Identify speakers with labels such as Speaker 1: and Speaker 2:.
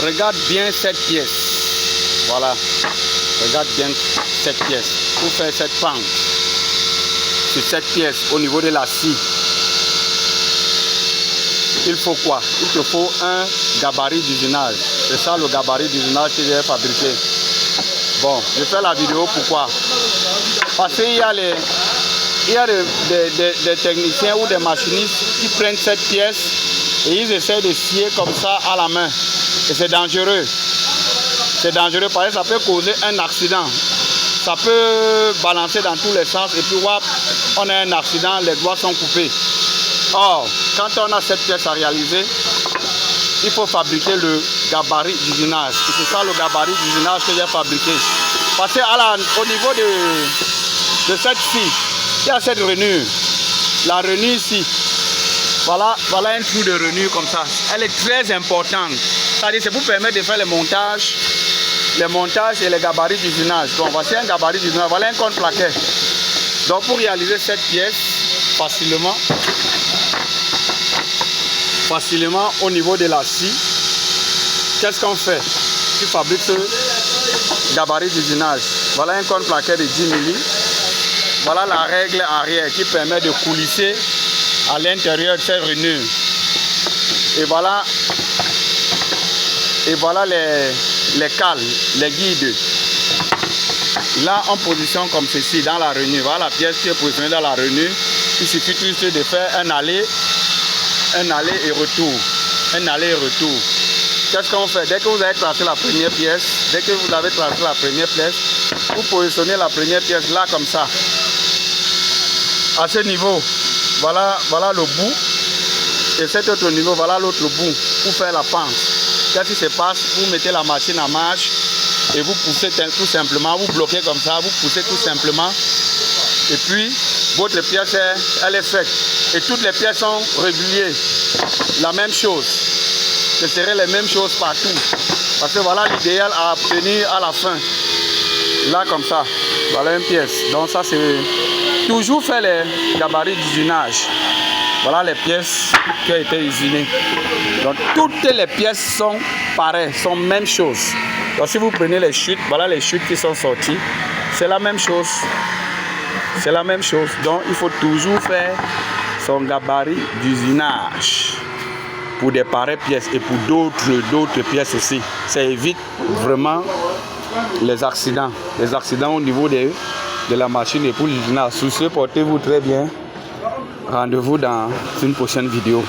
Speaker 1: Regarde bien cette pièce. Voilà. Regarde bien cette pièce. Pour faire cette pente sur cette pièce au niveau de la scie, il faut quoi? Il te faut un gabarit d'usinage. C'est ça le gabarit d'usinage que j'ai fabriqué. Bon, je fais la vidéo pourquoi? Parce qu'il y a des techniciens ou des machinistes qui prennent cette pièce et ils essaient de scier comme ça à la main. Et c'est dangereux. C'est dangereux parce que ça peut causer un accident. Ça peut balancer dans tous les sens et puis wap, on a un accident, les doigts sont coupés. Or, quand on a cette pièce à réaliser, il faut fabriquer le gabarit d'usinage. C'est ça le gabarit d'usinage que j'ai fabriqué. Parce qu'au niveau de cette scie, il y a cette rainure. La rainure ici, voilà un trou de rainure comme ça. Elle est très importante. C'est-à-dire c'est pour permettre de faire les montages et les gabarits d'usinage. Donc voici un gabarit d'usinage. Voilà un contre-plaquet. Donc pour réaliser cette pièce facilement au niveau de la scie, qu'est-ce qu'on fait? Tu fabriques ce gabarit d'usinage. Voilà un contre-plaquet de 10 mm. Voilà la règle arrière qui permet de coulisser à l'intérieur de cette rainure. Et voilà les cales, les guides. Là, en position comme ceci, dans la rainure. Voilà la pièce qui est positionnée dans la rainure. Il suffit juste de faire un aller et retour. Un aller et retour. Qu'est-ce qu'on fait? Dès que vous avez tracé la première pièce, vous positionnez la première pièce là comme ça. À ce niveau, voilà le bout. Et cet autre niveau, voilà l'autre bout pour faire la pente. Qu'est-ce qui se passe? Vous mettez la machine en marche et vous poussez tout simplement, vous bloquez comme ça, vous poussez tout simplement. Et puis, votre pièce, elle est faite. Et toutes les pièces sont régulières. La même chose. Ce serait les mêmes choses partout. Parce que voilà l'idéal à obtenir à la fin. Là, comme ça. Voilà une pièce. Donc ça, c'est toujours faire les gabarits d'usinage. Voilà les pièces qui ont été usinées. Donc toutes les pièces sont pareilles, sont même chose. Donc si vous prenez les chutes, voilà les chutes qui sont sorties. C'est la même chose. C'est la même chose. Donc il faut toujours faire son gabarit d'usinage pour des pareilles pièces et pour d'autres pièces aussi. Ça évite vraiment les accidents. Les accidents au niveau de la machine et pour l'usinage. Sur ce, portez-vous très bien. Rendez-vous dans une prochaine vidéo.